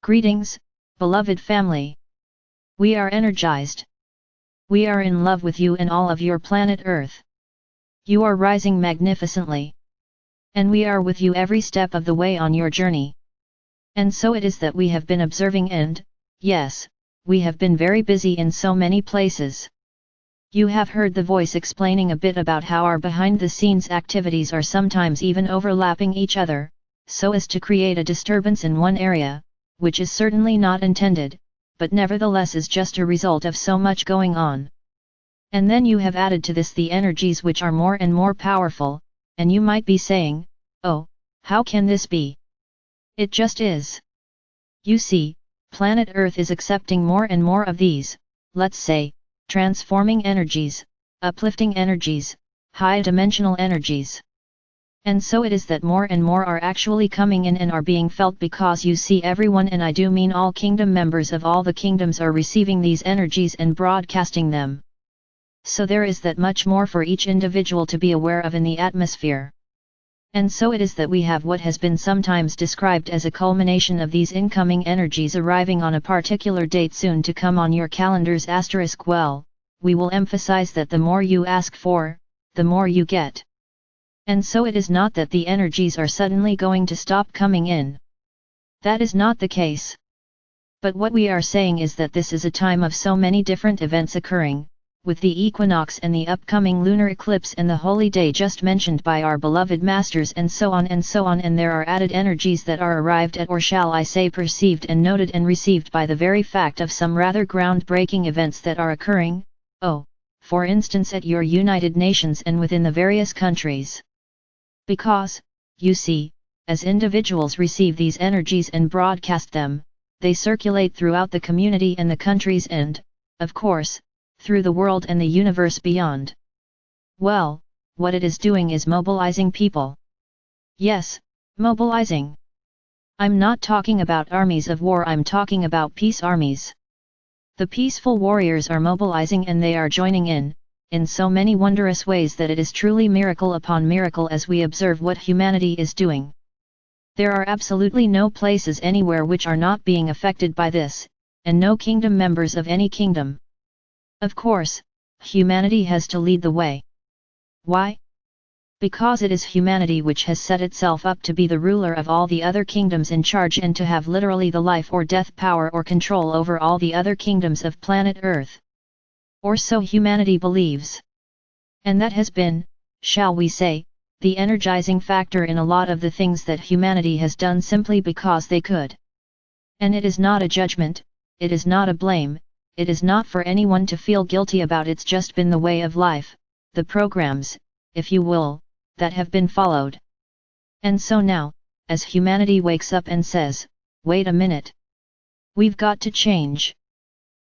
Greetings, beloved family. We are energized. We are in love with you and all of your planet Earth. You are rising magnificently. And we are with you every step of the way on your journey. And so it is that we have been observing and, yes, we have been very busy in so many places. You have heard the voice explaining a bit about how our behind-the-scenes activities are sometimes even overlapping each other, so as to create a disturbance in one area, which is certainly not intended, but nevertheless is just a result of so much going on. And then you have added to this the energies which are more and more powerful, and you might be saying, oh, how can this be? It just is. You see, planet Earth is accepting more and more of these, let's say, transforming energies, uplifting energies, high-dimensional energies. And so it is that more and more are actually coming in and are being felt, because you see everyone, and I do mean all kingdom members of all the kingdoms, are receiving these energies and broadcasting them. So there is that much more for each individual to be aware of in the atmosphere. And so it is that we have what has been sometimes described as a culmination of these incoming energies arriving on a particular date soon to come on your calendars. Well, we will emphasize that the more you ask for, the more you get. And so it is not that the energies are suddenly going to stop coming in. That is not the case. But what we are saying is that this is a time of so many different events occurring, with the equinox and the upcoming lunar eclipse and the holy day just mentioned by our beloved masters, and so on, and there are added energies that are arrived at, or shall I say perceived and noted and received by the very fact of some rather groundbreaking events that are occurring, for instance at your United Nations and within the various countries. Because, you see, as individuals receive these energies and broadcast them, they circulate throughout the community and the countries and, of course, through the world and the universe beyond. Well, what it is doing is mobilizing people. Yes, mobilizing. I'm not talking about armies of war, I'm talking about peace armies. The peaceful warriors are mobilizing, and they are joining in so many wondrous ways that it is truly miracle upon miracle as we observe what humanity is doing. There are absolutely no places anywhere which are not being affected by this, and no kingdom members of any kingdom. Of course, humanity has to lead the way. Why? Because it is humanity which has set itself up to be the ruler of all the other kingdoms in charge, and to have literally the life or death power or control over all the other kingdoms of planet Earth. Or so humanity believes. And that has been, shall we say, the energizing factor in a lot of the things that humanity has done simply because they could. And it is not a judgment, it is not a blame, it is not for anyone to feel guilty about, it's just been the way of life, the programs, if you will, that have been followed. And so now, as humanity wakes up and says, wait a minute. We've got to change.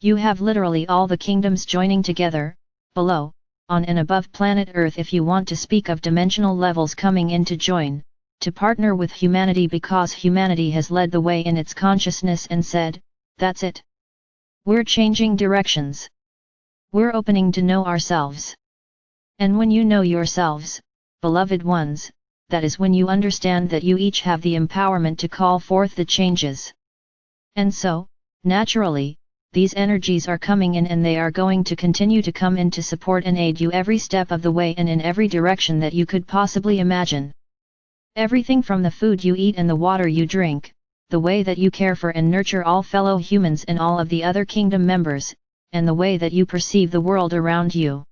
You have literally all the kingdoms joining together, below, on and above planet Earth, if you want to speak of dimensional levels coming in to join, to partner with humanity, because humanity has led the way in its consciousness and said, that's it. We're changing directions. We're opening to know ourselves. And when you know yourselves, beloved ones, that is when you understand that you each have the empowerment to call forth the changes. And so, naturally, these energies are coming in, and they are going to continue to come in to support and aid you every step of the way and in every direction that you could possibly imagine. Everything from the food you eat and the water you drink, the way that you care for and nurture all fellow humans and all of the other kingdom members, and the way that you perceive the world around you.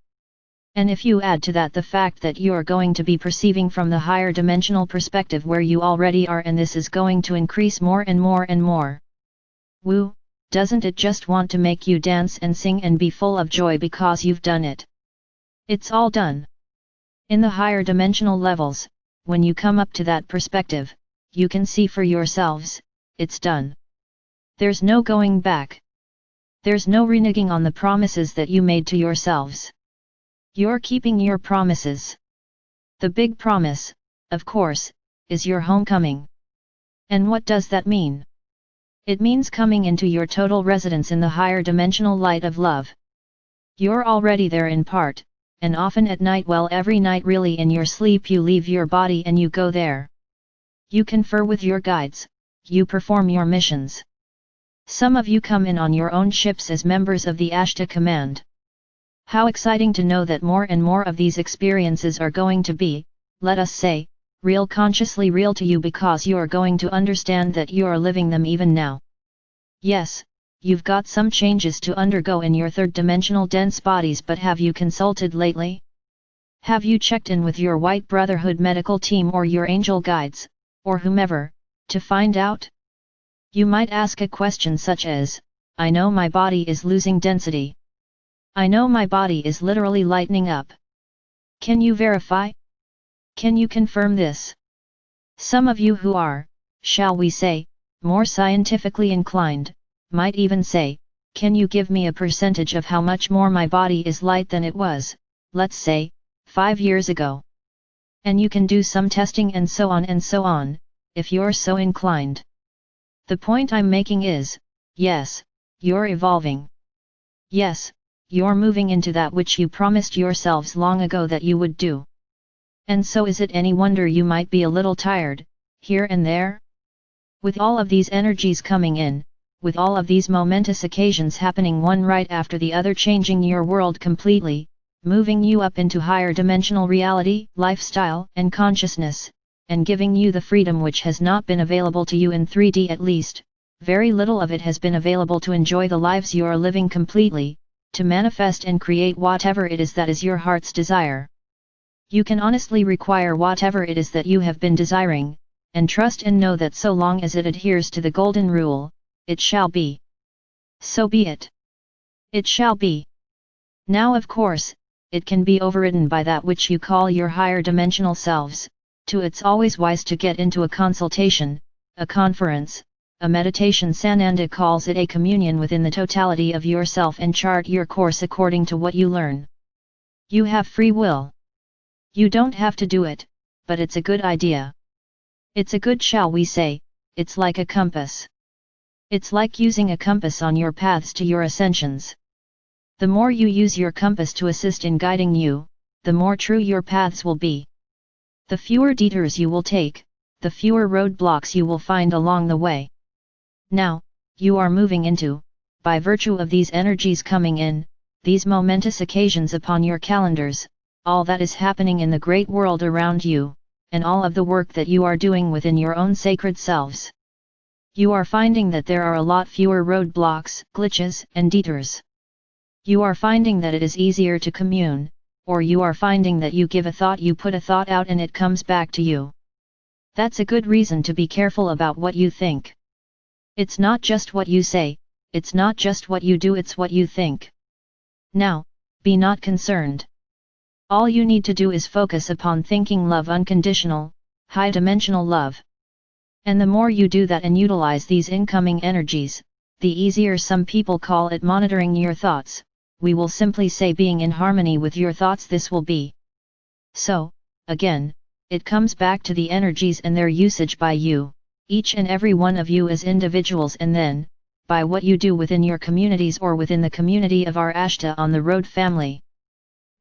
And if you add to that the fact that you are going to be perceiving from the higher dimensional perspective where you already are, and this is going to increase more and more and more. Woo! Doesn't it just want to make you dance and sing and be full of joy because you've done it? It's all done. In the higher dimensional levels, when you come up to that perspective, you can see for yourselves, it's done. There's no going back. There's no reneging on the promises that you made to yourselves. You're keeping your promises. The big promise, of course, is your homecoming. And what does that mean? It means coming into your total residence in the higher dimensional light of love. You're already there in part, and often at night, well, every night really, in your sleep you leave your body and you go there. You confer with your guides, you perform your missions. Some of you come in on your own ships as members of the Ashtar command. How exciting to know that more and more of these experiences are going to be, let us say, real, consciously real to you, because you are going to understand that you are living them even now. Yes, you've got some changes to undergo in your third-dimensional dense bodies, but have you consulted lately? Have you checked in with your White Brotherhood medical team or your angel guides, or whomever, to find out? You might ask a question such as, I know my body is losing density. I know my body is literally lightening up. Can you verify? Can you confirm this? Some of you who are, shall we say, more scientifically inclined, might even say, can you give me a percentage of how much more my body is light than it was, let's say, 5 years ago? And you can do some testing and so on, if you're so inclined. The point I'm making is, yes, you're evolving. Yes, you're moving into that which you promised yourselves long ago that you would do. And so is it any wonder you might be a little tired, here and there? With all of these energies coming in, with all of these momentous occasions happening one right after the other, changing your world completely, moving you up into higher dimensional reality, lifestyle, and consciousness, and giving you the freedom which has not been available to you in 3D at least, very little of it has been available to enjoy the lives you are living completely, to manifest and create whatever it is that is your heart's desire. You can honestly require whatever it is that you have been desiring, and trust and know that so long as it adheres to the golden rule, it shall be. So be it. It shall be. Now of course, it can be overridden by that which you call your higher dimensional selves. It's always wise to get into a consultation, a conference, a meditation. Sananda calls it a communion within the totality of yourself, and chart your course according to what you learn. You have free will. You don't have to do it, but it's a good idea. It's a good, shall we say, it's like a compass. It's like using a compass on your paths to your ascensions. The more you use your compass to assist in guiding you, the more true your paths will be. The fewer detours you will take, the fewer roadblocks you will find along the way. Now, you are moving into, by virtue of these energies coming in, these momentous occasions upon your calendars, all that is happening in the great world around you, and all of the work that you are doing within your own sacred selves. You are finding that there are a lot fewer roadblocks, glitches, and detours. You are finding that it is easier to commune, or you are finding that you give a thought, you put a thought out, and it comes back to you. That's a good reason to be careful about what you think. It's not just what you say, it's not just what you do, it's what you think. Now, be not concerned. All you need to do is focus upon thinking love, unconditional, high-dimensional love. And the more you do that and utilize these incoming energies, the easier. Some people call it monitoring your thoughts, we will simply say being in harmony with your thoughts. This will be. So, again, it comes back to the energies and their usage by you, each and every one of you as individuals, and then, by what you do within your communities or within the community of our Ashtar on the Road family.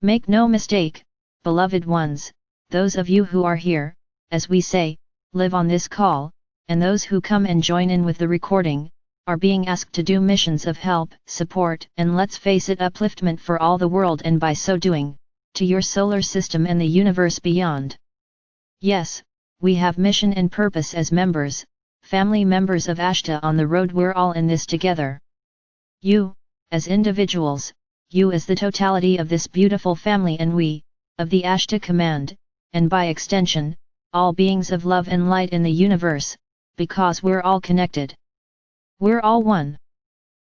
Make no mistake, beloved ones, those of you who are here, as we say, live on this call, and those who come and join in with the recording, are being asked to do missions of help, support, and let's face it, upliftment for all the world, and by so doing, to your solar system and the universe beyond. Yes, we have mission and purpose as members, family members of Ashtar on the Road. We're all in this together. You, as individuals, you as the totality of this beautiful family, and we, of the Ashtar command, and by extension, all beings of love and light in the universe, because we're all connected. We're all one.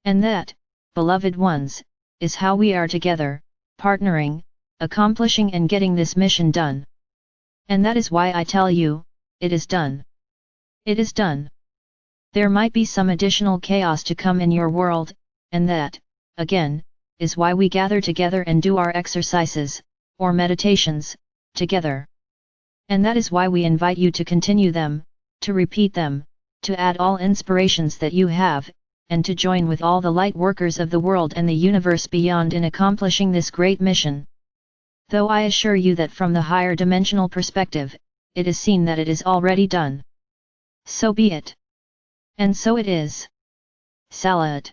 And that, beloved ones, is how we are together, partnering, accomplishing and getting this mission done. And that is why I tell you, it is done. It is done. There might be some additional chaos to come in your world, and that, again, is why we gather together and do our exercises, or meditations, together. And that is why we invite you to continue them, to repeat them, to add all inspirations that you have, and to join with all the light workers of the world and the universe beyond in accomplishing this great mission. Though I assure you that from the higher dimensional perspective, it is seen that it is already done. So be it. And so it is. Salat.